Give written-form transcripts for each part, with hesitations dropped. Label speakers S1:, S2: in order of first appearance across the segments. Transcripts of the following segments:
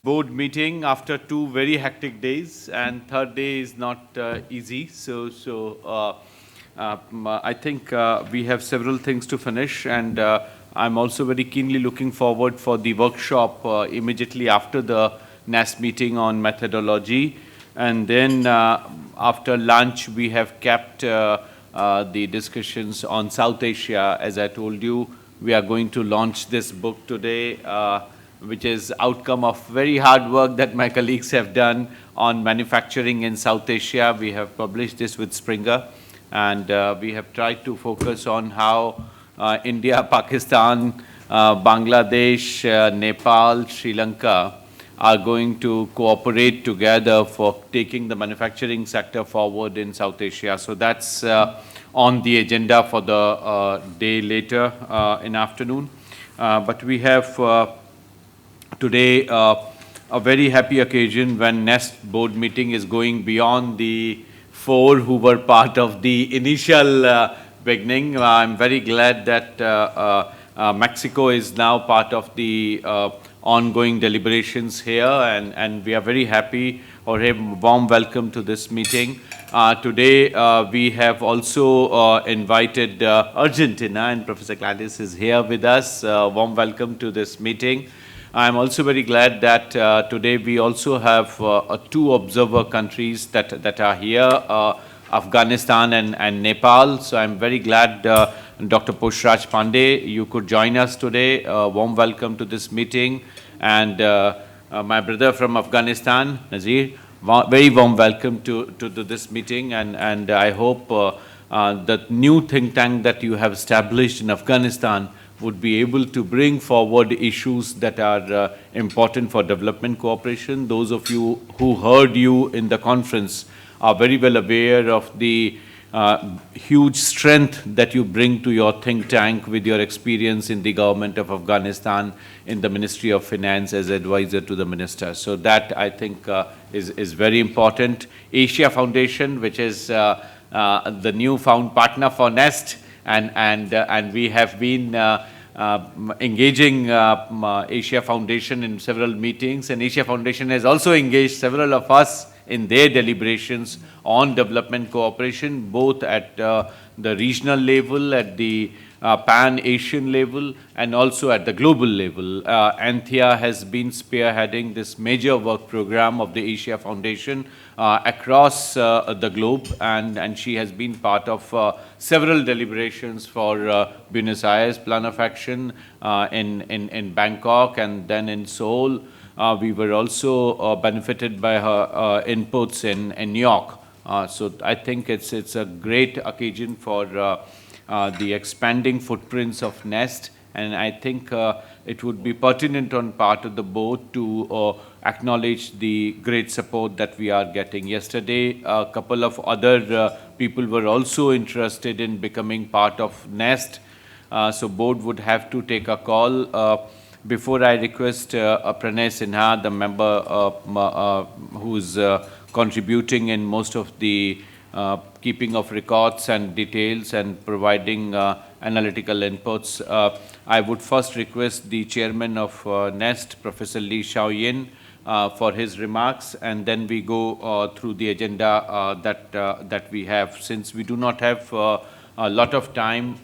S1: board meeting after 2 very hectic days, and third day is not easy. I think we have several things to finish, and I'm also very keenly looking forward for the workshop immediately after the NeST meeting on methodology. And then after lunch, we have kept the discussions on South Asia. As I told you, we are going to launch this book today, which is outcome of very hard work that my colleagues have done on manufacturing in South Asia. We have published this with Springer, and we have tried to focus on how India, Pakistan, Bangladesh, Nepal, Sri Lanka are going to cooperate together for taking the manufacturing sector forward in South Asia. So that's on the agenda for the day later in afternoon. But we have today a very happy occasion when NeST board meeting is going beyond the 4 who were part of the initial beginning. I'm very glad that Mexico is now part of the ongoing deliberations here, and we are very happy. Jorge, warm welcome to this meeting. Today we have also invited Argentina, and Professor Gladys is here with us. Warm welcome to this meeting. I'm also very glad that today we also have 2 observer countries that are here, Afghanistan and Nepal. So I'm very glad Dr. Pushraj Pandey, you could join us today. Warm welcome to this meeting. And my brother from Afghanistan, Nazir, very warm welcome to this meeting. And I hope that new think tank that you have established in Afghanistan would be able to bring forward issues that are important for development cooperation. Those of you who heard you in the conference are very well aware of the huge strength that you bring to your think tank with your experience in the government of Afghanistan, in the Ministry of Finance as advisor to the minister. So that, I think, is very important. Asia Foundation, which is the new found partner for NeST, and we have been engaging Asia Foundation in several meetings, and Asia Foundation has also engaged several of us in their deliberations on development cooperation, both at the regional level, at the pan-Asian level, and also at the global level. Anthea has been spearheading this major work program of the Asia Foundation across the globe, and she has been part of several deliberations for Buenos Aires Plan of Action in Bangkok, and then in Seoul. We were also benefited by her inputs in New York. So I think it's a great occasion for the expanding footprints of NeST, and I think it would be pertinent on part of the board to acknowledge the great support that we are getting. Yesterday, a couple of other people were also interested in becoming part of NeST, so board would have to take a call. Before I request Pranay Sinha, the member who's contributing in most of the keeping of records and details and providing analytical inputs, I would first request the chairman of NeST, Professor Lee Xiaoyin, for his remarks, and then we go through the agenda that we have. Since we do not have a lot of time,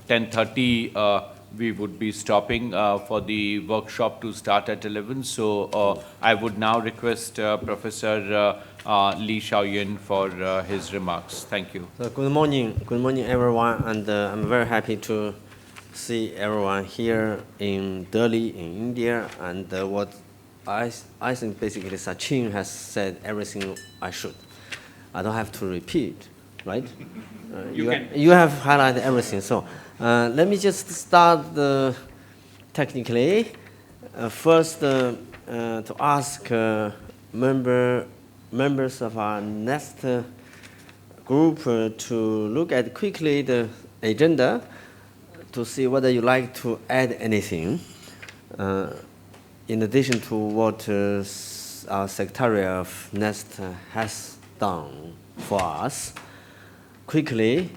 S1: 10:30 we would be stopping for the workshop to start at 11. So I would now request Professor Lee Xiaoyin for his remarks. Thank you.
S2: So good morning everyone, and I'm very happy to see everyone here in Delhi, in India, and what I think basically Sachin has said everything I should. I don't have to repeat, right? You have highlighted everything. So let me just start technically. First, to ask members of our NeST group to look at quickly the agenda to see whether you like to add anything in addition to what our Secretary of NeST has done for us. Quickly,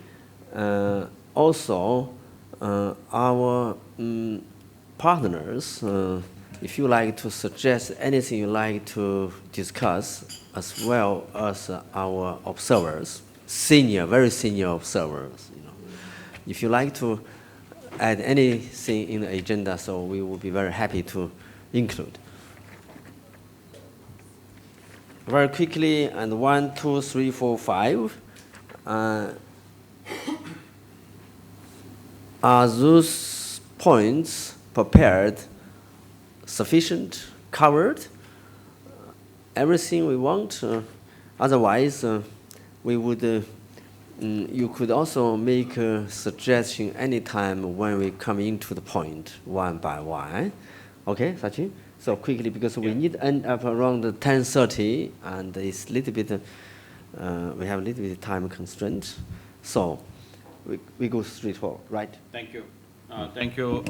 S2: also our partners if you like to suggest anything you like to discuss, as well as our observers, very senior observers, if you like to add anything in the agenda, so we will be very happy to include. Very quickly, and 1, 2, 3, 4, 5. Are those points prepared, sufficient, covered? Everything we want? Otherwise, we would. You could also make a suggestion anytime when we come into the point, one by one. Okay, Sachin? So quickly, because we need to end up around 10:30, and it's a little bit, we have a little bit of time constraint. So we go straight forward, right?
S1: Thank you. Thank you,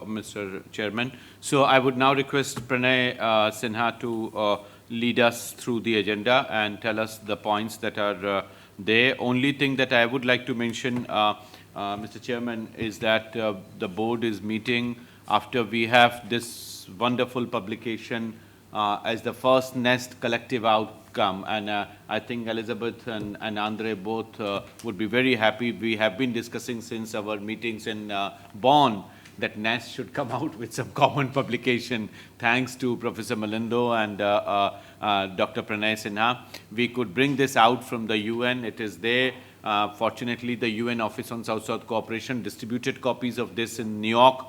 S1: Mr. Chairman. So I would now request Pranay Sinha to lead us through the agenda and tell us the points that are there. Only thing that I would like to mention, Mr. Chairman, is that the board is meeting after we have this wonderful publication as the first NeST collective outcome. And I think Elizabeth and Andre both would be very happy. We have been discussing since our meetings in Bonn that NeST should come out with some common publication. Thanks to Professor Malindo and Dr. Pranay Sinha, we could bring this out from the UN. It is there. Fortunately, the UN Office on South-South Cooperation distributed copies of this in New York.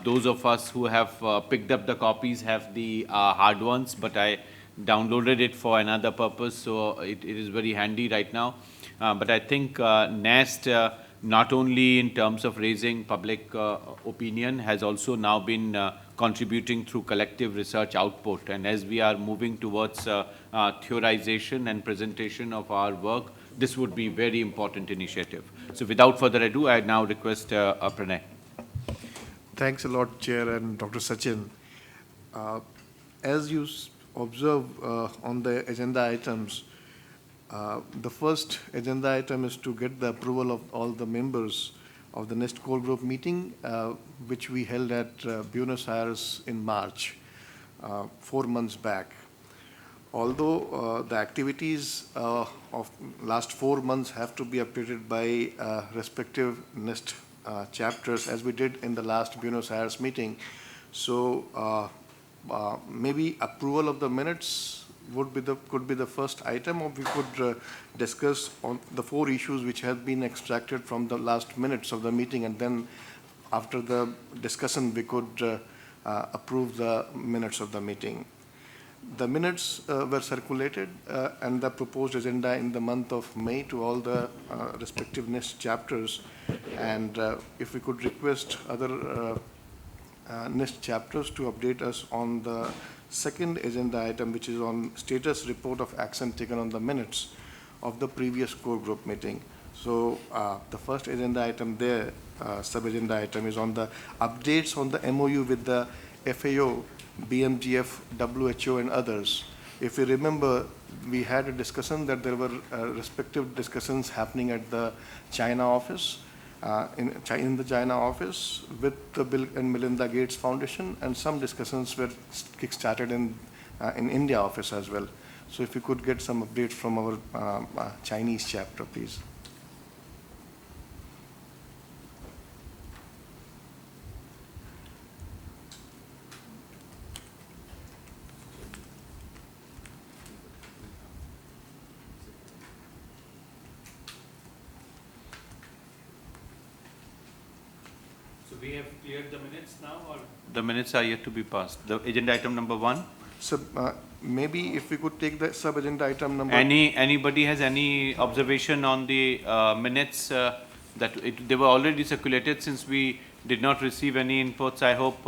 S1: Those of us who have picked up the copies have the hard ones, but I downloaded it for another purpose, so it is very handy right now. But I think NeST, not only in terms of raising public opinion, has also now been contributing through collective research output. And as we are moving towards theorization and presentation of our work, this would be a very important initiative. So without further ado, I now request Pranay.
S3: Thanks a lot, Chair and Dr. Sachin. As you observe on the agenda items, the first agenda item is to get the approval of all the members of the NeST core group meeting, which we held at Buenos Aires in March, 4 months back. Although the activities of last 4 months have to be updated by respective NeST chapters, as we did in the last Buenos Aires meeting. So maybe approval of the minutes could be the first item, or we could discuss on the 4 issues which have been extracted from the last minutes of the meeting, and then after the discussion we could approve the minutes of the meeting. The minutes were circulated and the proposed agenda in the month of May to all the respective NeST chapters, and if we could request other NeST chapters to update us on the second agenda item, which is on status report of action taken on the minutes of the previous core group meeting. So the first agenda item there, sub-agenda item, is on the updates on the MOU with the FAO, BMGF, WHO, and others. If you remember, we had a discussion that there were respective discussions happening at the China office, in the China office with the Bill and Melinda Gates Foundation, and some discussions were kick-started in India office as well. So if you could get some updates from our Chinese chapter, please.
S1: We have cleared the minutes now, or the minutes are yet to be passed? The agenda item number 1?
S3: So maybe if we could take the sub-agenda item number...
S1: Anybody has any observation on the minutes they were already circulated? Since we did not receive any inputs, I hope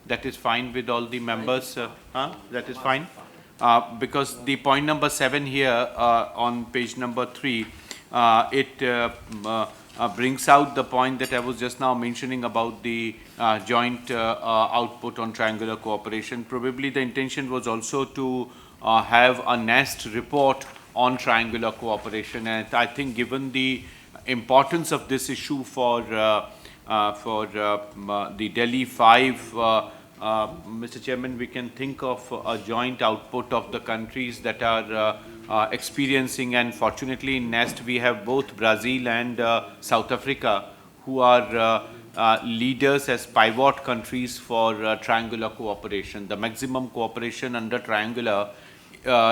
S1: that is fine with all the members. That is fine? Because the point number 7 here on page number 3, brings out the point that I was just now mentioning about the joint output on triangular cooperation. Probably the intention was also to have a NeST report on triangular cooperation, and I think given the importance of this issue for the Delhi 5 Mr. Chairman, we can think of a joint output of the countries that are experiencing, and fortunately in NeST we have both Brazil and South Africa, who are leaders as pivot countries for triangular cooperation. The maximum cooperation under triangular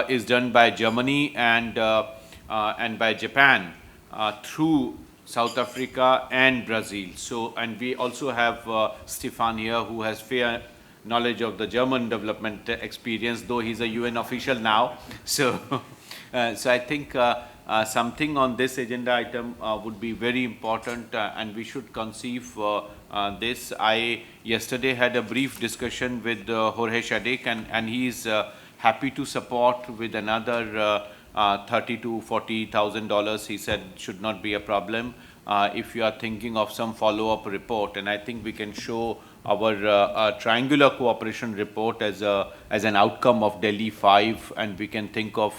S1: is done by Germany and by Japan through South Africa and Brazil. So, and we also have Stefan here, who has fair knowledge of the German development experience, though he's a UN official now. So, so I think something on this agenda item would be very important, and we should conceive this. I yesterday had a brief discussion with Jorge Shadek, and he is happy to support with another $30,000 to $40,000. He said should not be a problem if you are thinking of some follow-up report, and I think we can show our triangular cooperation report as an outcome of Delhi 5, and we can think of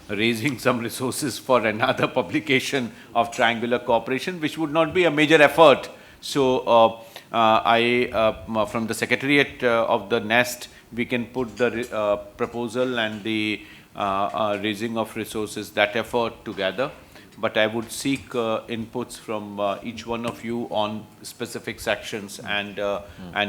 S1: raising some resources for another publication of triangular cooperation, which would not be a major effort. So from the Secretariat of the NeST, we can put the proposal and the raising of resources, that effort together. But I would seek inputs from each one of you on specific sections, and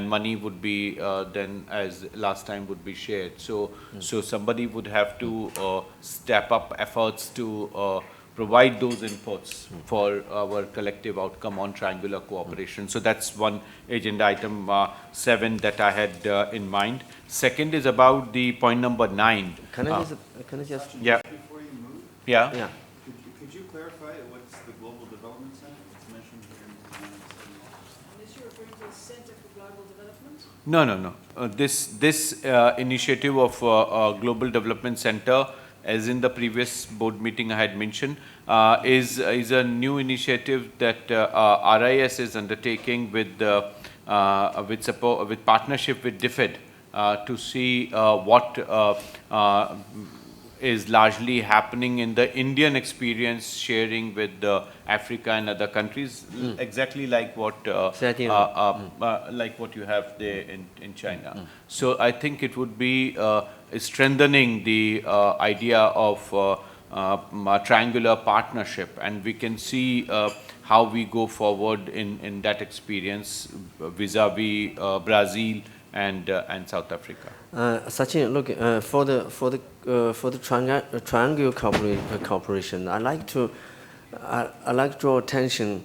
S1: money would be then, as last time, would be shared. So somebody would have to step up efforts to provide those inputs for our collective outcome on triangular cooperation. So that's one agenda item 7 that I had in mind. Second is about the point number 9.
S2: Can I just?
S1: Yeah.
S4: Before you move,
S1: Yeah.
S2: Yeah.
S4: could you clarify what's the Global Development Center? It's mentioned here in the
S5: Unless you're referring to a Center for Global Development?
S1: No. This initiative of Global Development Center, as in the previous board meeting I had mentioned, is a new initiative that RIS is undertaking with support, with partnership with DFID, to see what is largely happening in the Indian experience, sharing with Africa and other countries, exactly like what like what you have there in China. So I think it would be strengthening the idea of triangular partnership, and we can see how we go forward in that experience vis-a-vis Brazil and South Africa.
S2: Sachin, look, for the triangular cooperation, I like to draw attention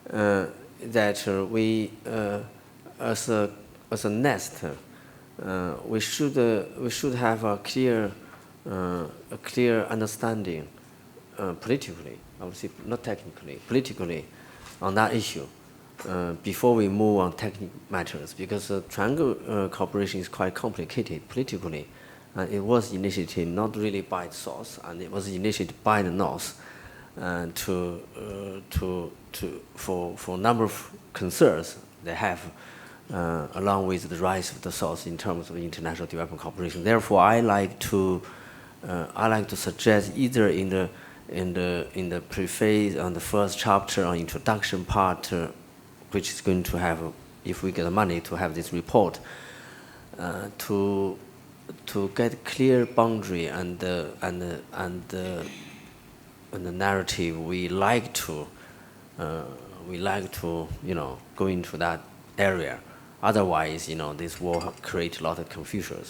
S2: that we as a NeST, we should have a clear understanding politically, I would say not technically, politically, on that issue. Before we move on technical matters, because triangle cooperation is quite complicated politically. It was initiated not really by the South, and it was initiated by the North for a number of concerns they have, along with the rise of the South in terms of international development cooperation. Therefore, I like to suggest either in the preface on the first chapter or introduction part, which is going to have, if we get the money to have this report, to get clear boundary and the narrative we like to go into that area. Otherwise, this will create a lot of confusion,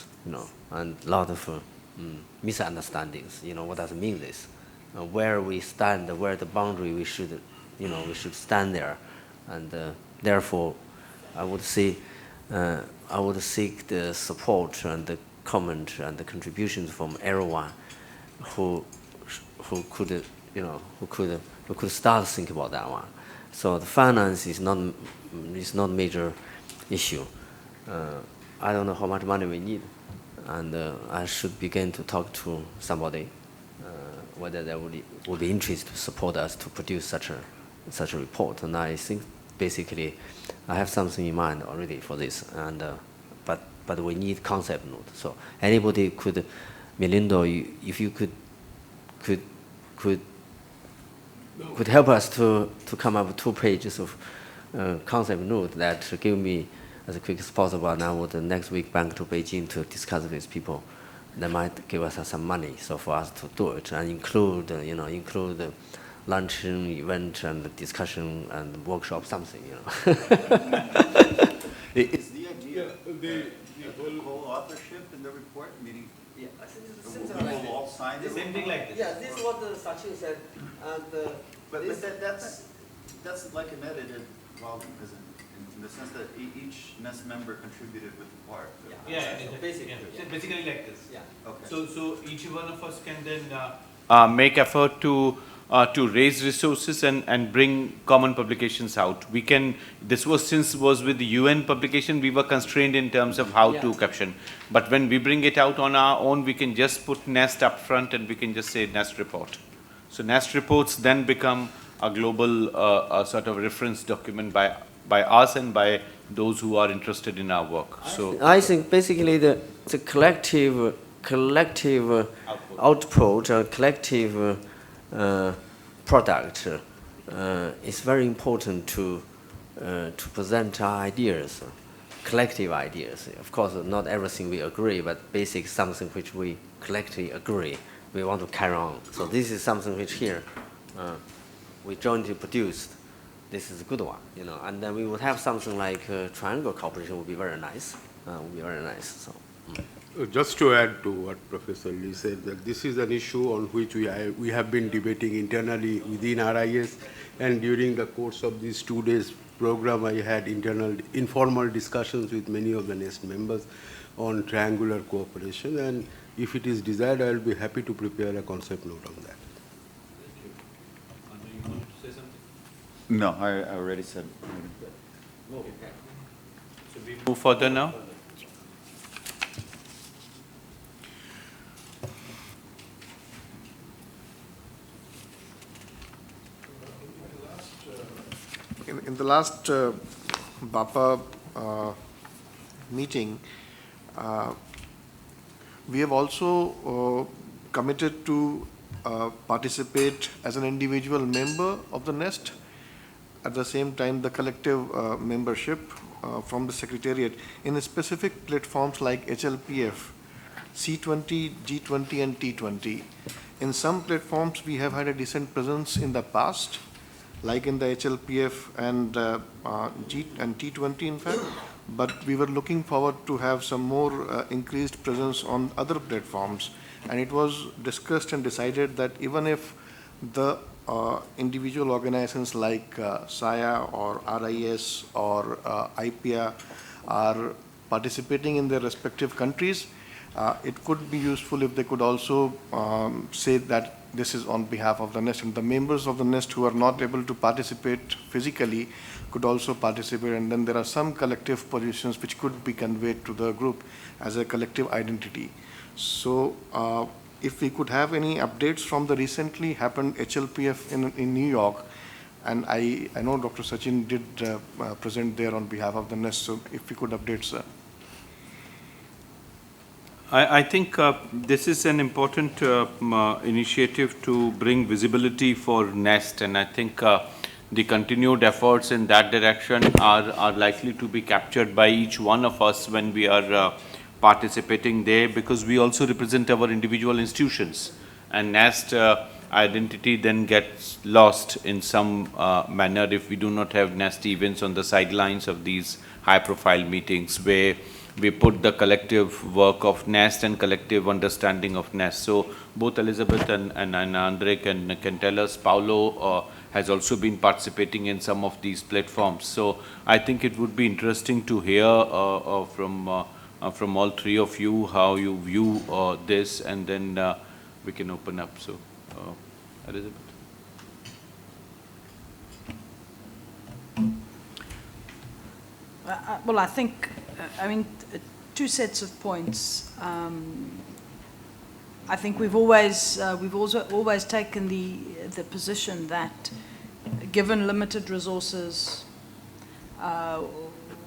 S2: and a lot of misunderstandings. What does it mean this? Where we stand, where the boundary we should stand there. And therefore, I would seek the support and the comment and the contributions from everyone who could start to think about that one. So the finance is not major issue. I don't know how much money we need, and I should begin to talk to somebody whether they would be interested to support us to produce such a report. And I think basically I have something in mind already for this, and but we need concept note. So anybody could, Melindo, if you could help us to come up with 2 pages of concept note that give me as quick as possible. And I would next week back to Beijing to discuss with people. They might give us some money, so for us to do it and include, include luncheon, event, and discussion and workshop, something,
S4: Is the idea the co-authorship in the report, meaning
S2: Yeah, I think
S4: we will all sign it?
S1: Same thing like this.
S2: Yeah, this is what Sachin said. And,
S4: But that's like an edited volume, isn't it? In the sense that each NeST member contributed with a part.
S1: Basically like this.
S2: Yeah.
S4: Okay.
S1: So each one of us can then make effort to raise resources and bring common publications out. We can, since was with the UN publication, we were constrained in terms of how to caption. But when we bring it out on our own, we can just put NeST up front and we can just say NeST report. So NeST reports then become a global sort of reference document by us and by those who are interested in our work. So
S2: I think basically the collective output or collective product is very important to present our ideas, collective ideas. Of course, not everything we agree, but basic something which we collectively agree we want to carry on. So this is something which here we jointly produced. This is a good one, and then we would have something like triangle cooperation would be very nice. So.
S6: Just to add to what Professor Lee said, that this is an issue on which we have been debating internally within RIS, and during the course of these 2 days program, I had informal discussions with many of the NeST members on triangular cooperation, and if it is desired, I will be happy to prepare a concept note on that.
S4: No, I already said.
S1: So we move further now.
S3: In the last BAPA meeting, we have also committed to participate as an individual member of the NeST. At the same time, the collective membership from the Secretariat in specific platforms like HLPF, C20, G20, and T20. In some platforms, we have had a decent presence in the past, like in the HLPF and T20, in fact, but we were looking forward to have some more increased presence on other platforms. And it was discussed and decided that even if the individual organizations like SAIA or RIS or IPA are participating in their respective countries, it could be useful if they could also say that this is on behalf of the NeST, and the members of the NeST who are not able to participate physically could also participate, and then there are some collective positions which could be conveyed to the group as a collective identity. So if we could have any updates from the recently happened HLPF in New York, and I know Dr. Sachin did present there on behalf of the NeST, so if we could update, sir.
S1: I think this is an important initiative to bring visibility for NeST, and I think the continued efforts in that direction are likely to be captured by each one of us when we are participating there, because we also represent our individual institutions, and NeST identity then gets lost in some manner if we do not have NeST events on the sidelines of these high-profile meetings where we put the collective work of NeST and collective understanding of NeST. So both Elizabeth and Andre can tell us. Paulo has also been participating in some of these platforms. So I think it would be interesting to hear from all three of you how you view this, and then we can open up. So Elizabeth.
S5: Well, I think, two sets of points. I think we've also always taken the position that, given limited resources,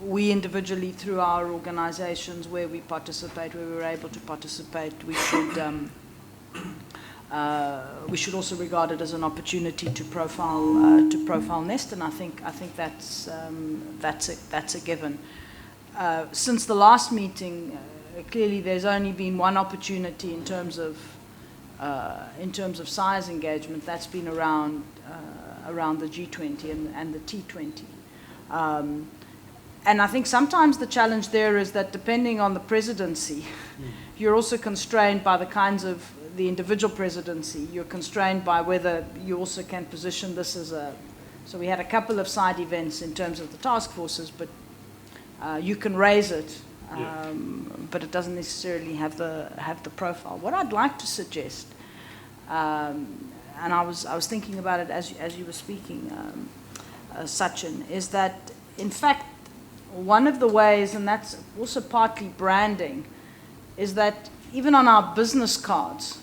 S5: we individually, through our organizations where we participate, where we're able to participate, we should also regard it as an opportunity to profile NeST, and I think that's a given. since the last meeting, clearly there's only been one opportunity in terms of size engagement. That's been around the G20 and the T20. And I think sometimes the challenge there is that depending on the presidency, you're also constrained by the kinds of the individual presidency. You're constrained by whether you also can position this as a. So we had a couple of side events in terms of the task forces, but you can raise it, but it doesn't necessarily have the profile. What I'd like to suggest, and I was thinking about it as you were speaking, Sachin, is that in fact one of the ways, and that's also partly branding, is that even on our business cards,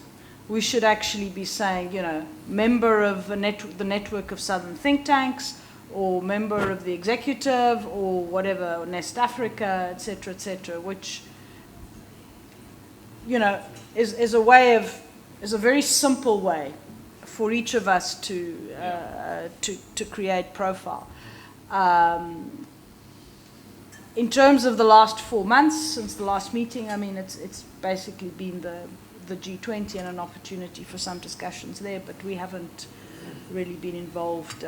S5: we should actually be saying, you know, member of the network of Southern think tanks, or member of the executive, or whatever, or NeST Africa, et cetera, which, you know, is a way of, is a very simple way for each of us to create profile. In terms of the last 4 months since the last meeting, I mean, it's basically been the G20 and an opportunity for some discussions there, but we haven't really been involved.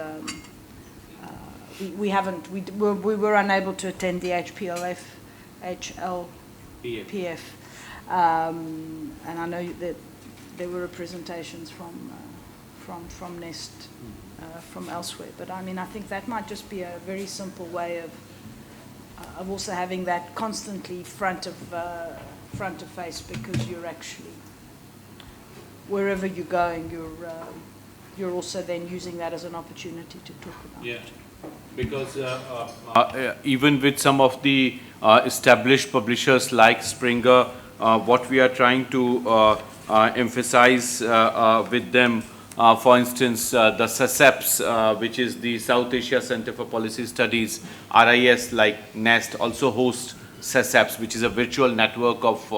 S5: We were unable to attend the HLPF, and I know that there were presentations from NeST from elsewhere. But I mean, I think that might just be a very simple way of also having that constantly front of face, because you're actually, wherever you're going, you're also then using that as an opportunity to talk about.
S1: Yeah, because even with some of the established publishers like Springer, what we are trying to emphasize with them, for instance, the SASEPS, which is the South Asia Center for Policy Studies, RIS, like NeST, also hosts SASEPS, which is a virtual network of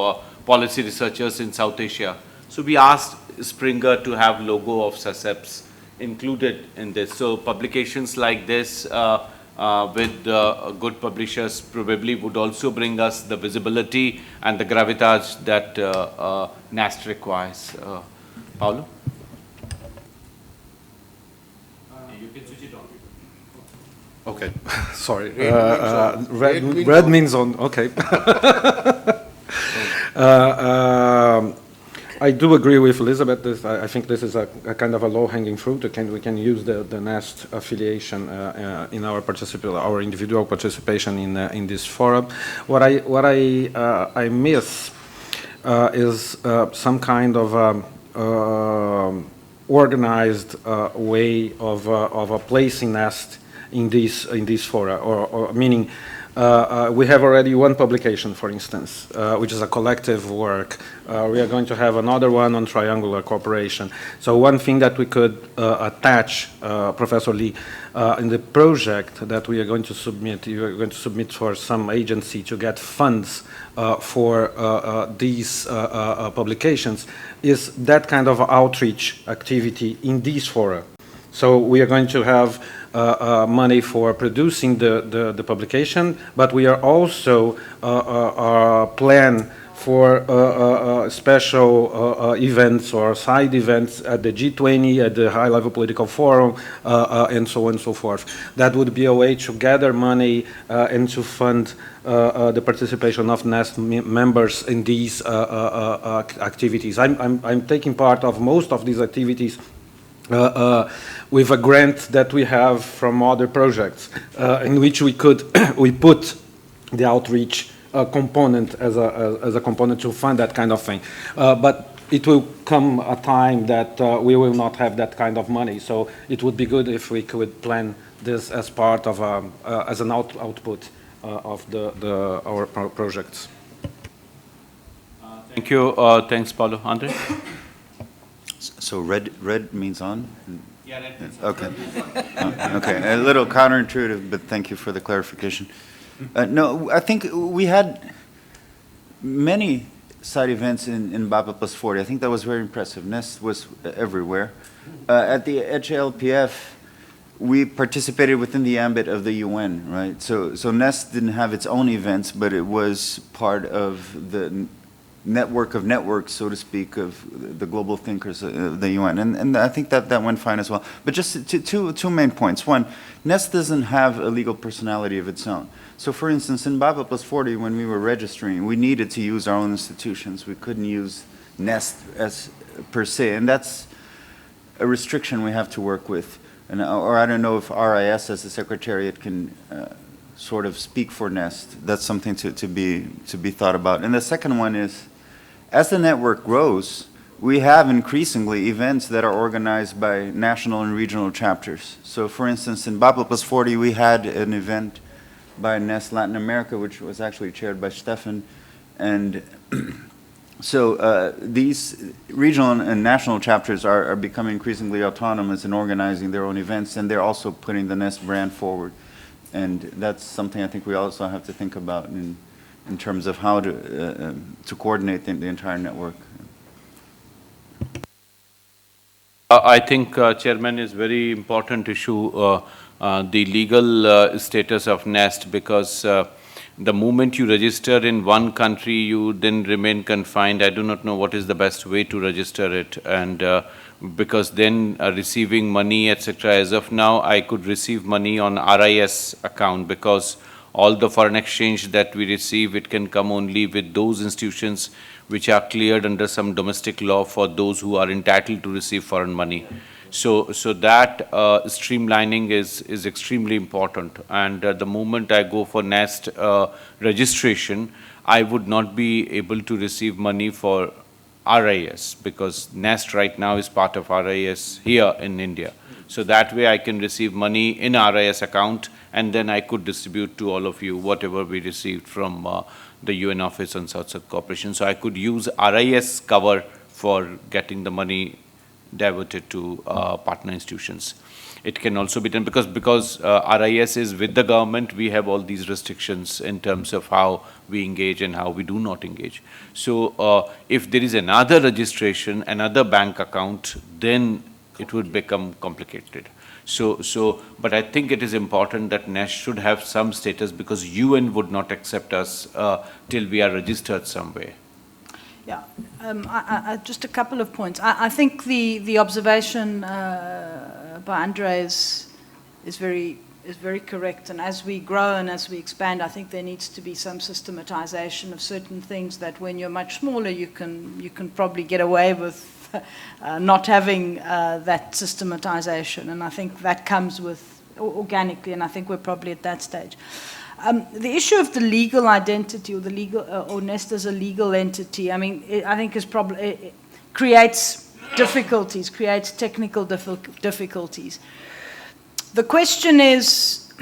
S1: policy researchers in South Asia. So we asked Springer to have logo of SASEPS included in this. So publications like this with good publishers probably would also bring us the visibility and the gravitas that NeST requires. Paulo? You can switch it on.
S7: Okay, sorry.
S6: Red
S7: means on, okay. I do agree with Elizabeth. I think this is a kind of a low-hanging fruit. We can use the NeST affiliation in our individual participation in this forum. What I miss is some kind of organized way of placing NeST in these fora, or meaning we have already one publication, for instance, which is a collective work. We are going to have another one on triangular cooperation. So one thing that we could attach, Professor Lee, in the project that we are going to submit, you are going to submit for some agency to get funds for these publications, is that kind of outreach activity in these fora. So we are going to have money for producing the publication, but we are also plan for special events or side events at the G20, at the high-level political forum, and so on and so forth. That would be a way to gather money and to fund the participation of NeST members in these activities. I'm taking part of most of these activities with a grant that we have from other projects, in which we put the outreach component as a component to fund that kind of thing. But it will come a time that we will not have that kind of money. So it would be good if we could plan this as part of as an output of our projects.
S1: Thank you. Thanks, Paulo. Andre?
S4: So red means on?
S1: Yeah, red means on.
S4: Okay. Okay, a little counterintuitive, but thank you for the clarification. No, I think we had many side events in BAPA plus 40. I think that was very impressive. NeST was everywhere. At the HLPF, we participated within the ambit of the UN, right? So NeST didn't have its own events, but it was part of the network of networks, so to speak, of the global thinkers of the UN. And I think that went fine as well. But just two main points. One, NeST doesn't have a legal personality of its own. So for instance, in BABA plus 40, when we were registering, we needed to use our own institutions. We couldn't use NeST as per se, and that's a restriction we have to work with. And, or I don't know if RIS as a secretariat can sort of speak for NeST. That's something to be thought about. And the second one is, as the network grows, we have increasingly events that are organized by national and regional chapters. So for instance, in BABA plus 40, we had an event by NeST Latin America, which was actually chaired by Stefan. And so these regional and national chapters are becoming increasingly autonomous in organizing their own events, and they're also putting the NeST brand forward. And that's something I think we also have to think about in terms of how to coordinate the entire network.
S1: I think, Chairman, is very important issue, the legal status of NeST, because the moment you register in one country, you then remain confined. I do not know what is the best way to register it, and because then receiving money, etc. As of now, I could receive money on RIS account, because all the foreign exchange that we receive, it can come only with those institutions which are cleared under some domestic law for those who are entitled to receive foreign money. So that streamlining is extremely important. And the moment I go for NeST registration, I would not be able to receive money for RIS, because NeST right now is part of RIS here in India. So that way I can receive money in RIS account, and then I could distribute to all of you whatever we received from the UN Office on South-South Cooperation. So I could use RIS cover for getting the money diverted to partner institutions. It can also be done because RIS is with the government, we have all these restrictions in terms of how we engage and how we do not engage. So if there is another registration, another bank account, then it would become complicated. But I think it is important that NeST should have some status, because UN would not accept us till we are registered somewhere.
S5: Yeah, just a couple of points. I think the observation by Andre is very correct. And as we grow and as we expand, I think there needs to be some systematization of certain things that when you're much smaller, you can probably get away with not having that systematization. And I think that comes with organically, and I think we're probably at that stage. The issue of the legal identity, or the legal, or NeST as a legal entity, I mean, I think is probably it creates difficulties, creates technical difficulties. The question is,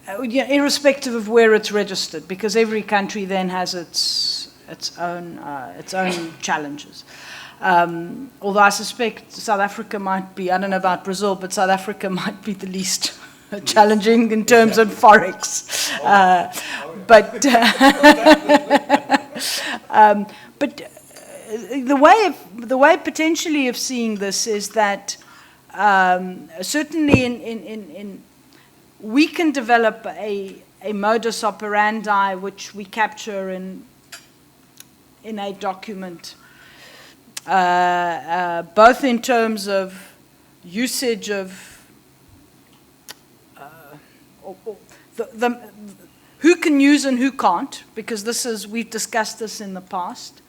S5: irrespective of where it's registered, because every country then has its own challenges. Although I suspect South Africa might be, I don't know about Brazil, but South Africa might be the least challenging in terms of forex. But the way potentially of seeing this is that certainly we can develop a modus operandi which we capture in a document, both in terms of usage of who can use and who can't, because we've discussed this in the past.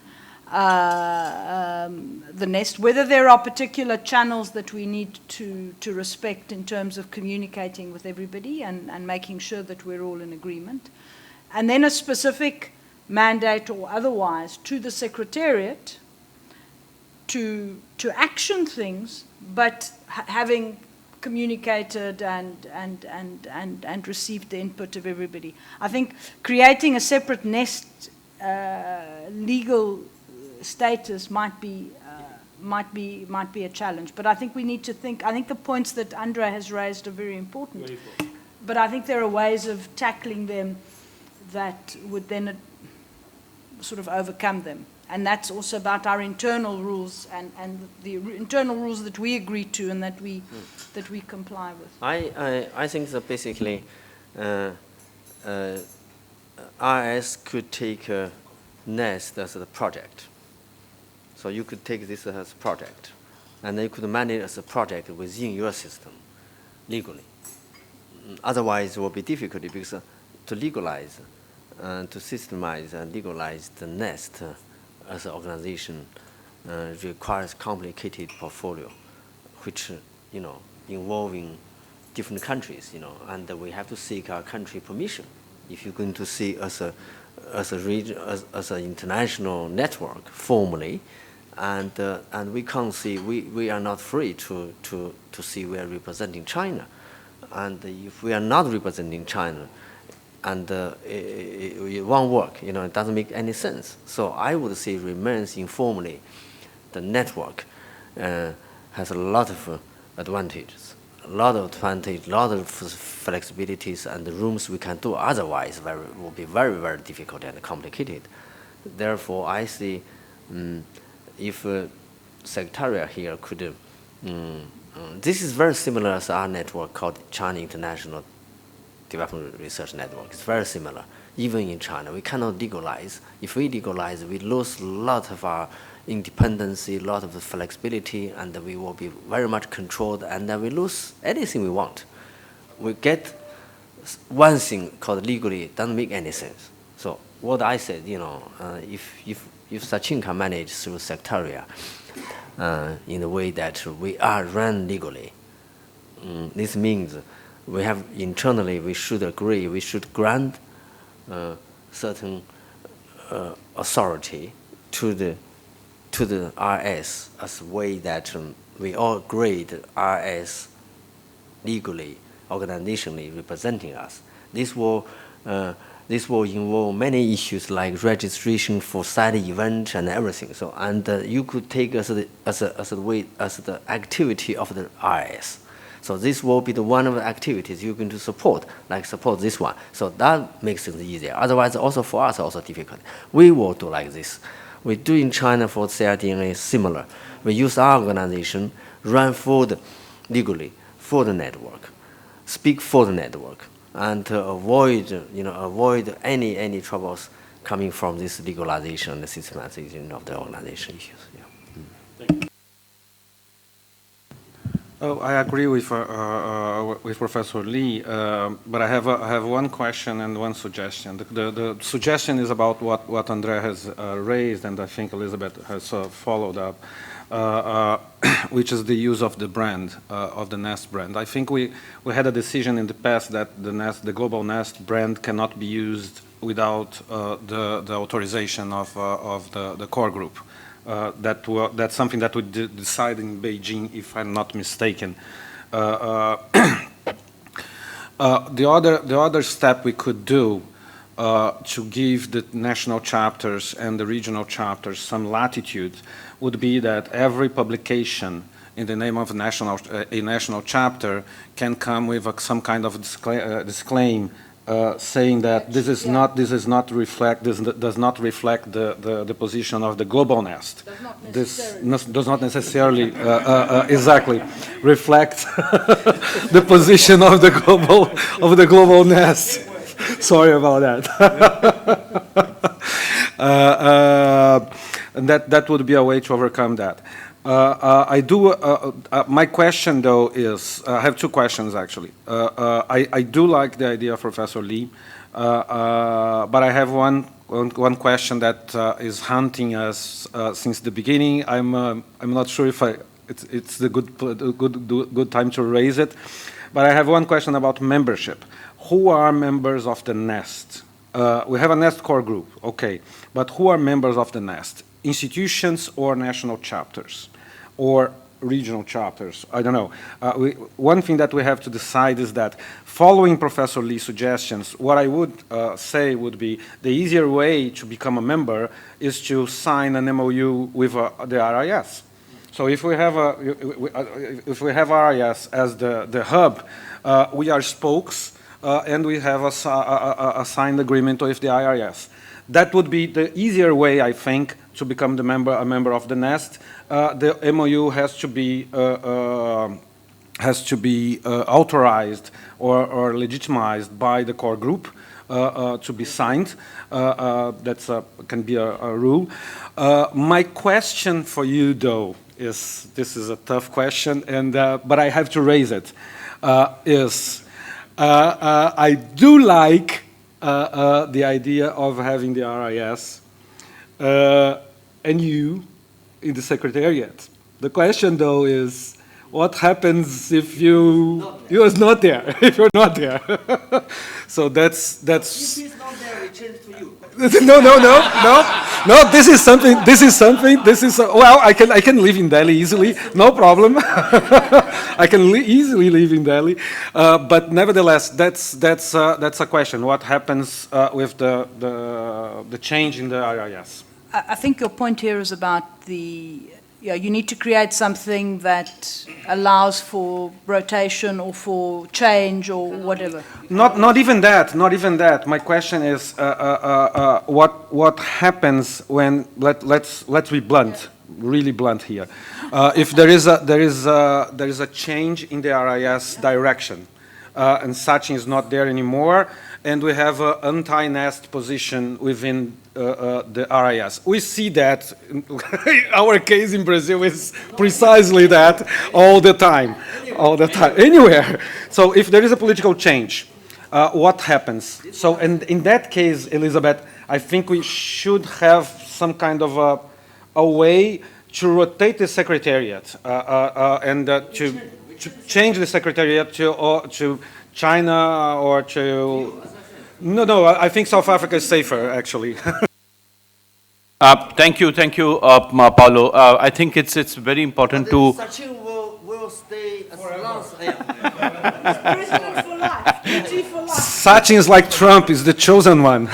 S5: The NeST, whether there are particular channels that we need to respect in terms of communicating with everybody and making sure that we're all in agreement. And then a specific mandate or otherwise to the Secretariat to action things, but having communicated and received the input of everybody. I think creating a separate NeST legal status might be a challenge. But I think we need to think. I think the points that Andre has raised are very important. But I think there are ways of tackling them that would then sort of overcome them. And that's also about our internal rules and the internal rules that we agree to and that we comply with.
S2: I think that basically RS could take NeST as a project. So you could take this as a project, and then you could manage as a project within your system legally. Otherwise, it will be difficult because to legalize, to systemize and legalize the NeST as an organization requires complicated portfolio, which involving different countries, and we have to seek our country permission. If you're going to see as an international network formally, and we can't see, we are not free to see we are representing China, and if we are not representing China, and it won't work, it doesn't make any sense. So I would say remains informally, the network has a lot of advantages. A lot of flexibilities and the rooms we can do otherwise will be very, very difficult and complicated. Therefore, I see if Secretariat here could, this is very similar as our network called China International Development Research Network. It's very similar. Even in China, we cannot legalize. If we legalize, we lose a lot of our independency, a lot of the flexibility, and we will be very much controlled, and then we lose anything we want. We get one thing called legally, it doesn't make any sense. So what I said, if Sachin can manage through Secretariat in the way that we are run legally, this means we have internally, we should agree, we should grant certain authority to the RS as a way that we all agree that RS legally, organizationally representing us. This will involve many issues like registration for side event and everything. So, and you could take as the activity of the RS. So this will be the one of the activities you're going to support, like support this one. So that makes things easier. Otherwise, also for us, also difficult. We will do like this. We do in China for CRDNA similar. We use our organization, run legally for the network, speak for the network, and to avoid any troubles coming from this legalization and the systematization of the organization issues. Yeah.
S7: Oh, I agree with Professor Lee, but I have one question and one suggestion. The suggestion is about what Andrea has raised, and I think Elizabeth has followed up, which is the use of the brand, of the NeST brand. I think we had a decision in the past that the global NeST brand cannot be used without the authorization of the core group. That's something that we decided in Beijing, if I'm not mistaken. The other step we could do to give the national chapters and the regional chapters some latitude would be that every publication in the name of a national chapter can come with some kind of disclaimer saying that this does not reflect the position of the global NeST. This does not necessarily exactly reflect the position of the global NeST. Sorry about that. And that would be a way to overcome that. My question, though, is, I have two questions, actually. I do like the idea of Professor Lee, but I have one question that is haunting us since the beginning. I'm not sure if it's the good time to raise it, but I have one question about membership. Who are members of the NeST? We have a NeST core group, okay, but who are members of the NeST? Institutions or national chapters or regional chapters? I don't know. One thing that we have to decide is that following Professor Lee's suggestions, what I would say would be the easier way to become a member is to sign an MOU with the RIS. So if we have RIS as the hub, we are spokes and we have a signed agreement with the IRS. That would be the easier way, I think, to become a member of the NeST, the MOU has to be authorized or legitimized by the core group to be signed. That's can be a rule. My question for you, though, is this is a tough question, and but I have to raise it. I do like the idea of having the RIS and you in the secretariat. The question, though, is what happens if you was not there? If you're not there, so that's.
S2: If he's not there, we change to you.
S7: No. This is something. Well, I can live in Delhi easily, no problem. I can easily live in Delhi, but nevertheless, that's a question. What happens with the change in the RIS?
S5: I think your point here is about you need to create something that allows for rotation or for change or whatever.
S7: Not even that. My question is, what happens when let's be blunt, really blunt here. If there is a change in the RIS direction, and Sachin is not there anymore, and we have an anti-NeST position within the RIS. We see that our case in Brazil is precisely that all the time, anywhere. So if there is a political change, what happens? So and in that case, Elizabeth, I think we should have some kind of a way to rotate the secretariat and to change the secretariat to China or to... No, I think South Africa is safer, actually.
S1: Thank you, Paulo. I think it's very important to...
S2: Sachin will stay as long as...
S5: President for life, DG for life.
S7: Sachin is like Trump, is the chosen one.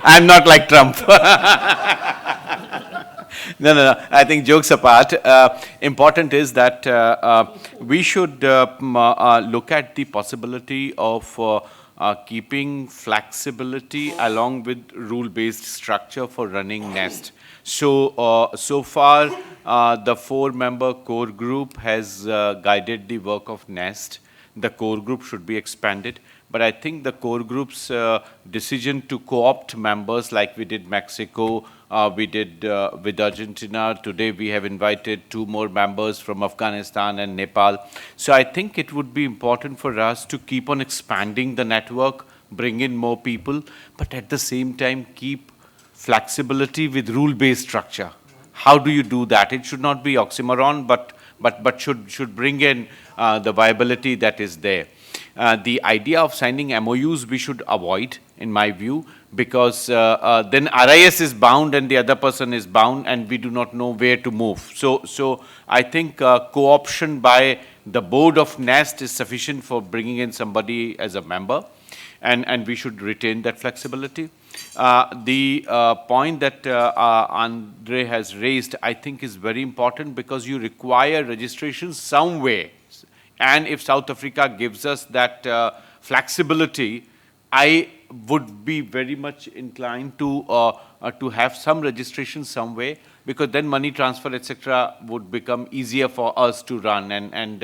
S1: I'm not like Trump. No. I think jokes apart, important is that we should look at the possibility of keeping flexibility along with rule-based structure for running NeST. So far, the 4-member core group has guided the work of NeST. The core group should be expanded. But I think the core group's decision to co-opt members like we did Mexico, we did with Argentina. Today we have invited 2 more members from Afghanistan and Nepal. So I think it would be important for us to keep on expanding the network, bring in more people, but at the same time keep flexibility with rule-based structure. How do you do that? It should not be oxymoron, but should bring in the viability that is there. The idea of signing MOUs we should avoid, in my view, because then RIS is bound and the other person is bound and we do not know where to move. So I think co-option by the board of NeST is sufficient for bringing in somebody as a member, and we should retain that flexibility. The point that Andre has raised, I think, is very important because you require registration somewhere. And if South Africa gives us that flexibility, I would be very much inclined to have some registration somewhere, because then money transfer, etc., would become easier for us to run. And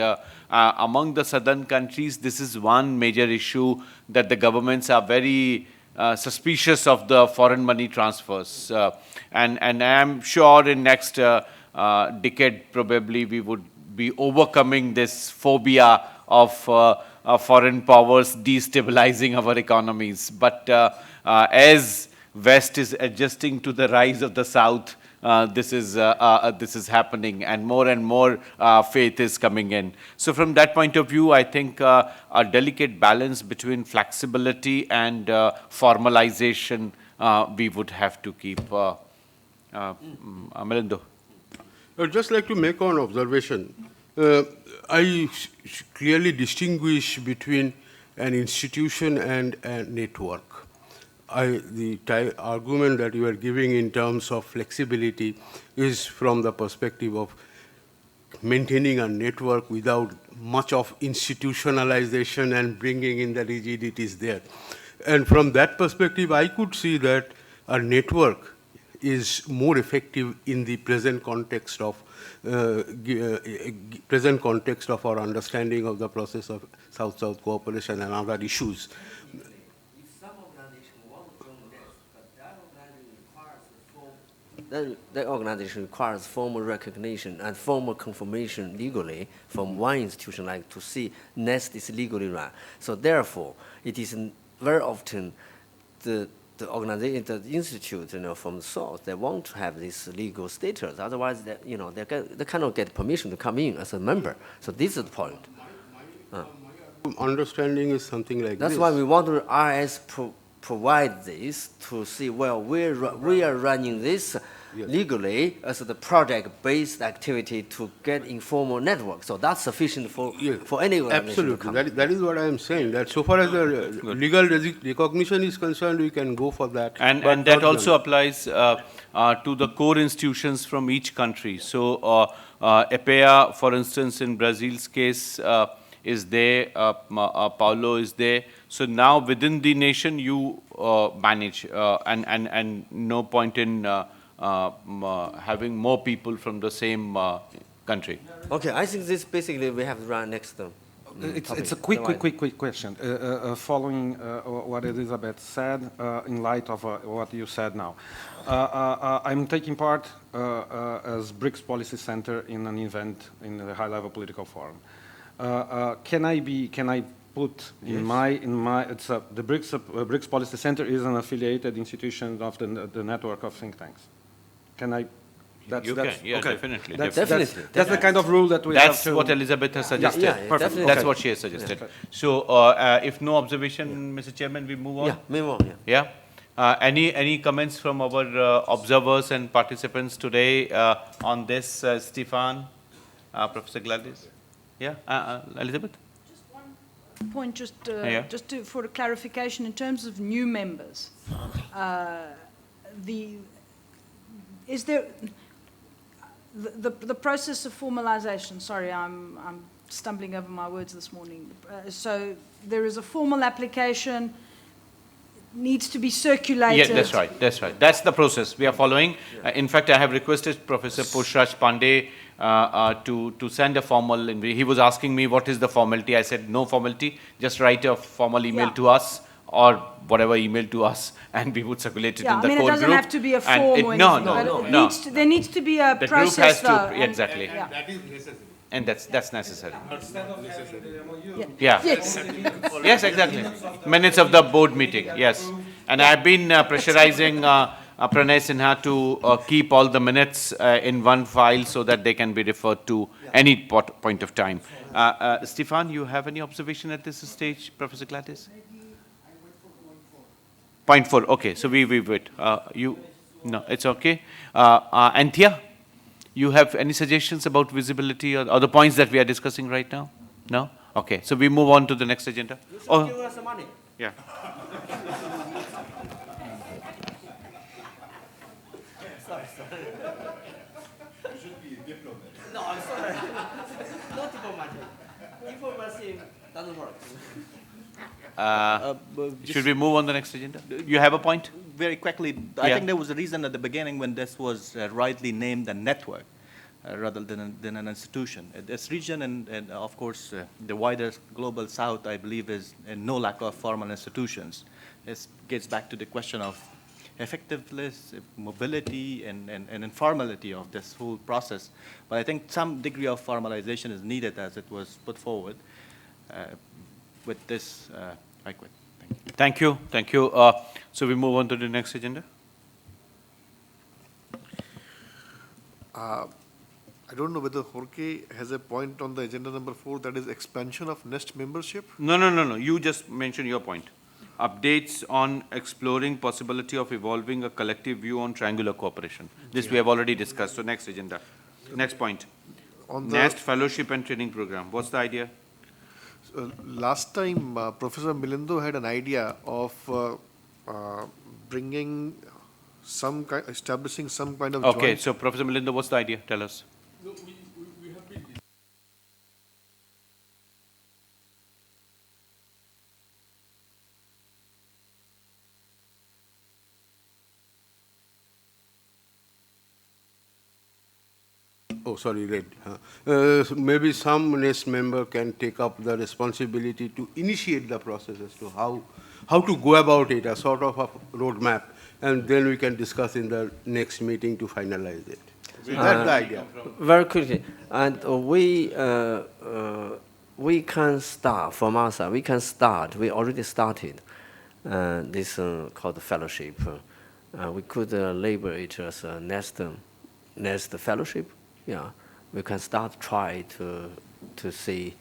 S1: among the southern countries, this is one major issue, that the governments are very suspicious of the foreign money transfers. And I am sure in next decade, probably we would be overcoming this phobia of foreign powers destabilizing our economies. But as West is adjusting to the rise of the South, this is happening, and more faith is coming in. So from that point of view, I think a delicate balance between flexibility and formalization we would have to keep. Milindo.
S6: I would just like to make one observation. I clearly distinguish between an institution and a network. The argument that you are giving in terms of flexibility is from the perspective of maintaining a network without much of institutionalization and bringing in the rigidities there. And from that perspective, I could see that a network is more effective in the present context of our understanding of the process of South-South cooperation and other issues.
S2: Some organizations want to form NeST, but that organization requires formal recognition and formal confirmation legally from one institution, like to see NeST is legally run. So therefore, it is very often the organization, the institute, from the source, they want to have this legal status. Otherwise, they cannot get permission to come in as a member. So this is the point.
S6: Understanding is something like
S2: That's
S6: this.
S2: why we want to RS provide this to see, well, we are running this legally as the project-based activity to get informal network. So that's sufficient for any organization to
S6: Absolutely.
S2: come.
S6: That is what I am saying. That so far as the legal recognition is concerned, we can go for that.
S1: And
S6: But
S1: that
S6: not
S1: also
S6: done.
S1: applies to the core institutions from each country. So EPEA, for instance, in Brazil's case, is there, Paulo is there. So now within the nation you manage, and no point in having more people from the same country.
S2: Okay, I think this basically we have to run next.
S7: It's a quick question. Following what Elizabeth said, in light of what you said now. I'm taking part as BRICS Policy Center in an event in the high-level political forum. Can I put in my the BRICS Policy Center is an affiliated institution of the network of think tanks. Can I?
S1: You can, yeah,
S7: okay.
S1: Definitely.
S2: Definitely.
S7: That's the kind of rule that we have
S1: That's
S7: to.
S1: what Elizabeth has suggested.
S2: Yeah,
S1: Perfect.
S2: definitely.
S1: That's
S2: Okay.
S1: what she has suggested. So, if no observation, Mr. Chairman, we move on.
S2: Yeah, move on. Yeah.
S1: Yeah. Any comments from our observers and participants today on this, Stefan, Professor Gladys? Yeah, Elizabeth?
S5: Just one point,
S1: Yeah.
S5: for a clarification, in terms of new members, is there the process of formalization? Sorry, I'm stumbling over my words this morning. So there is a formal application, needs to be circulated.
S1: Yeah, that's right. That's right. That's the process we are following. In fact, I have requested Professor Pushraj Pandey to send a formal. He was asking me what is the formality. I said no formality. Just write a formal email
S5: Yeah.
S1: to us or whatever email to us, and we would circulate it
S5: Yeah,
S1: in
S5: I
S1: the
S5: mean, it
S1: core
S5: doesn't
S1: group.
S5: have to be a
S1: And
S5: form
S1: it-
S5: or
S1: no,
S5: anything,
S1: no,
S5: but
S1: no,
S5: it
S1: no.
S5: needs to, there needs to be a
S1: The group
S5: process,
S1: has to,
S5: though. and-
S1: exactly.
S5: yeah.
S1: And that's necessary.
S5: Yeah.
S1: Yeah.
S5: Yes.
S1: Yes, exactly. Minutes of the board meeting, yes. And I've been pressurizing Pranay Sinha to keep all the minutes in one file so that they can be referred to any point of time. Stefan, you have any observation at this stage, Professor Gladys? Point 4, okay, so we wait. No, it's okay. Anthea, you have any suggestions about visibility or other points that we are discussing right now? No? Okay, so we move on to the next agenda. Oh,
S2: Give us the money.
S1: yeah.
S2: No, I'm sorry. Not diplomatic. Diplomacy doesn't work.
S1: Should we move on the next agenda? You have a point?
S8: Very quickly, I
S1: Yeah.
S8: think there was a reason at the beginning when this was rightly named a network rather than an institution. This region and of course, the wider global south, I believe, is no lack of formal institutions. This gets back to the question of effectiveness, mobility, and informality of this whole process. But I think some degree of formalization is needed as it was put forward. With this, I quit. Thank you.
S1: Thank you. So we move on to the next agenda.
S3: I don't know whether Jorge has a point on the agenda number 4, that is expansion of NeST membership.
S1: No. You just mentioned your point. Updates on exploring possibility of evolving a collective view on triangular cooperation. This we have already discussed. So next agenda. Next point.
S3: On the
S1: NeST fellowship and training program. What's the idea?
S3: last time, Professor Milindo had an idea of bringing some kind, establishing some kind of
S1: Okay,
S3: joint.
S1: so Professor Milindo, what's the idea? Tell us.
S6: oh, sorry, red. Maybe some NeST member can take up the responsibility to initiate the process as to how to go about it, a sort of a roadmap, and then we can discuss in the next meeting to finalize it. That's the idea.
S2: Very quickly, and we can start from our side. We can start. We already started this called fellowship. We could label it as a NeST fellowship. Yeah, we can start try to see.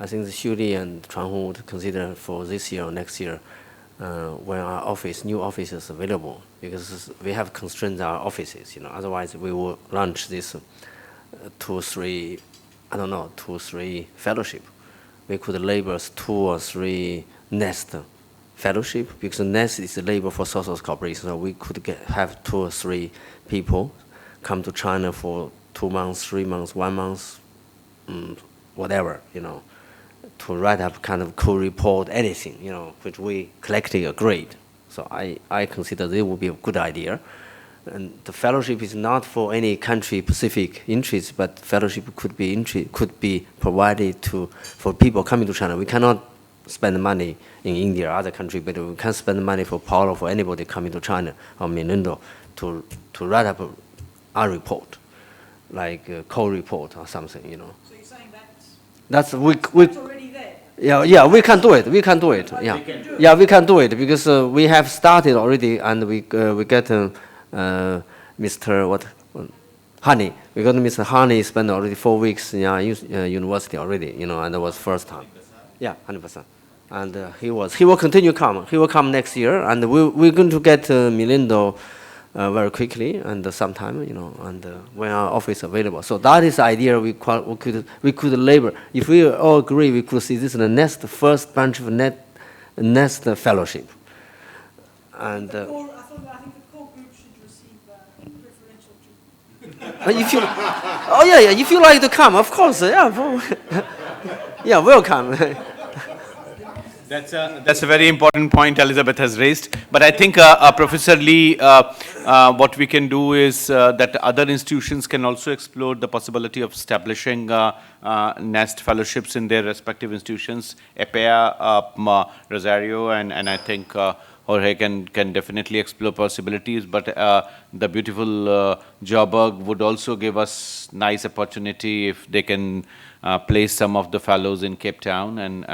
S2: I think the Xuli and Chuanhong would consider for this year or next year when our new office is available, because we have constrained our offices. Otherwise we will launch this 2, 3 fellowship. We could label 2 or 3 NeST fellowship, because NeST is a label for social cooperation. So we could have 2 or 3 people come to China for 2 months, 3 months, 1 month, whatever, to write up kind of cool report, anything, which we collectively agreed. So I consider this would be a good idea. And the fellowship is not for any country-specific interest, but fellowship could be provided for people coming to China. We cannot spend money in India or other country, but we can spend money for Paolo, for anybody coming to China or Melindo to write up a report, like a co-report or something,
S5: So you're saying
S2: That's
S5: that's already there?
S2: Yeah, we can do it. We can do it. Yeah, we can do it, because we have started already, and we get Mr. Honey. We got Mr. Honey spent already 4 weeks in university already, and that was first time. Yeah, 100%. And he will continue come. He will come next year, and we're going to get Melindo very quickly and sometime, and when our office is available. So that is the idea we could labor. If we all agree, we could see this is the first branch of NeST fellowship. And
S5: I think the core group should receive preferential treatment.
S2: if you like to come, of course, yeah, welcome.
S1: That's a very important point Elizabeth has raised. But I think, Professor Lee, what we can do is that other institutions can also explore the possibility of establishing NeST fellowships in their respective institutions. EPEA, Rosario, and I think Jorge can definitely explore possibilities. But the beautiful Joburg would also give us nice opportunity if they can place some of the fellows in Cape Town and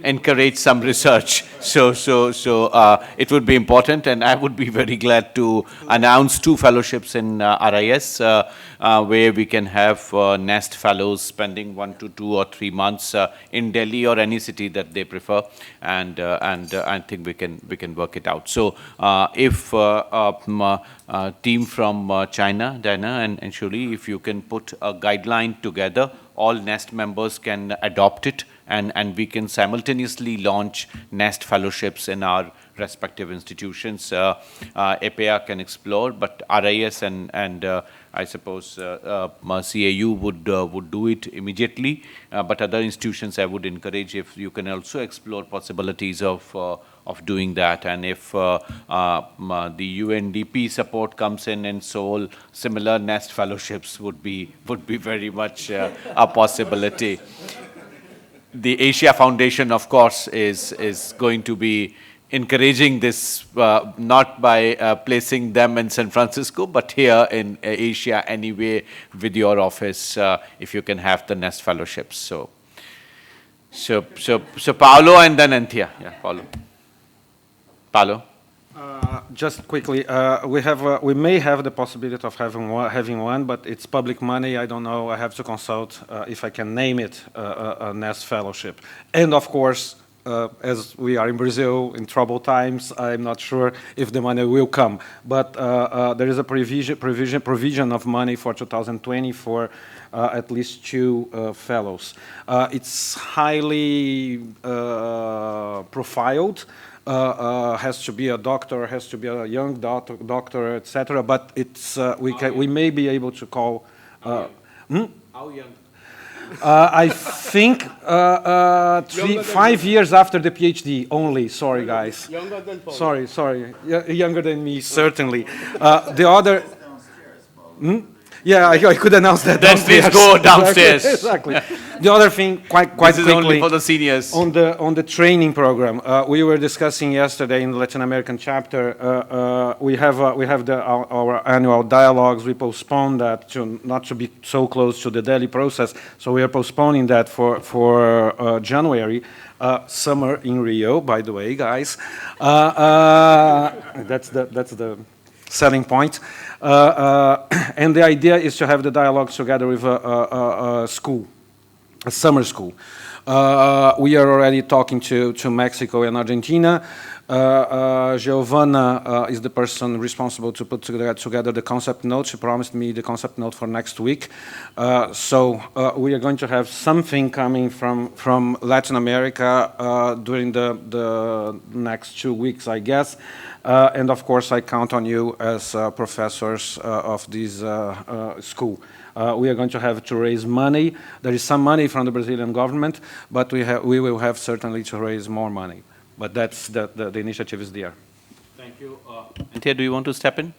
S1: encourage some research. So it would be important, and I would be very glad to announce 2 fellowships in RIS where we can have NeST fellows spending 1 to 2 or 3 months in Delhi or any city that they prefer, and I think we can work it out. So if team from China, Dana and Shuli, if you can put a guideline together, all NeST members can adopt it, and we can simultaneously launch NeST fellowships in our respective institutions. EPEA can explore, but RIS and I suppose CAU would do it immediately. But other institutions, I would encourage if you can also explore possibilities of doing that. And if the UNDP support comes in Seoul, similar NeST fellowships would be very much a possibility. The Asia Foundation, of course, is going to be encouraging this, not by placing them in San Francisco, but here in Asia anyway, with your office, if you can have the NeST fellowships. So Paolo and then Anthea. Yeah, Paolo.
S7: Just quickly, we may have the possibility of having one, but it's public money. I don't know. I have to consult if I can name it a NeST fellowship. And of course, as we are in Brazil in troubled times, I'm not sure if the money will come. But there is a provision of money for 2020 for at least 2 fellows. It's highly profiled. Has to be a doctor, has to be a young doctor, etc. But it's we may be able to call.
S1: How young?
S7: I think 5 years after the PhD only. Sorry, guys.
S6: Younger than Paul.
S7: Sorry. Younger than me, certainly. The other. Yeah, I could announce that
S1: Then
S7: downstairs.
S1: please go downstairs.
S7: Exactly. The other thing, quite
S1: This is
S7: quickly,
S1: only for the seniors.
S7: on the training program, we were discussing yesterday in the Latin American chapter. We have our annual dialogues. We postponed that not to be so close to the Delhi process, so we are postponing that for January. Summer in Rio, by the way, guys. That's the selling point. And the idea is to have the dialogues together with a school, a summer school. We are already talking to Mexico and Argentina. Giovanna is the person responsible to put together the concept note. She promised me the concept note for next week. So we are going to have something coming from Latin America during the next 2 weeks, I guess. And of course, I count on you as professors of this school. We are going to have to raise money. There is some money from the Brazilian government, but we will have certainly to raise more money. But that's the initiative is there.
S1: Thank you. Anthea, do you want to step in?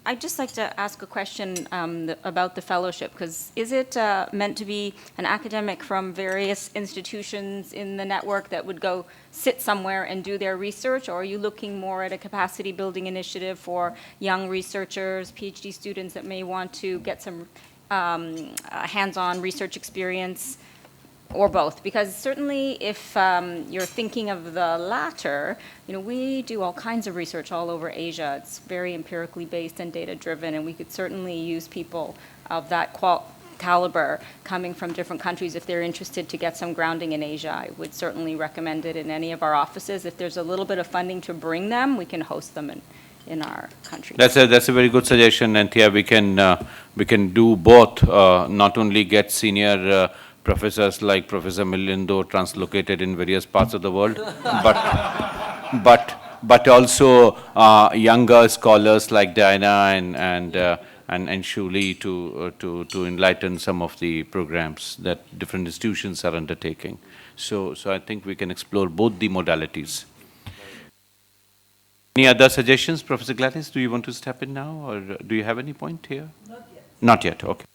S9: I'd just like to ask a question about the fellowship, because is it meant to be an academic from various institutions in the network that would go sit somewhere and do their research, or are you looking more at a capacity building initiative for young researchers, PhD students that may want to get some hands-on research experience? Or both, because certainly if you're thinking of the latter, we do all kinds of research all over Asia. It's very empirically based and data-driven, and we could certainly use people of that caliber coming from different countries if they're interested to get some grounding in Asia. I would certainly recommend it in any of our offices. If there's a little bit of funding to bring them, we can host them in our country.
S1: That's a very good suggestion, Anthea. We can do both. Not only get senior professors like Professor Milindo translocated in various parts of the world, but also younger scholars like Diana and Shuli to enlighten some of the programs that different institutions are undertaking. So I think we can explore both the modalities. Any other suggestions, Professor Gladys? Do you want to step in now, or do you have any point here? Not yet. Not yet. Okay.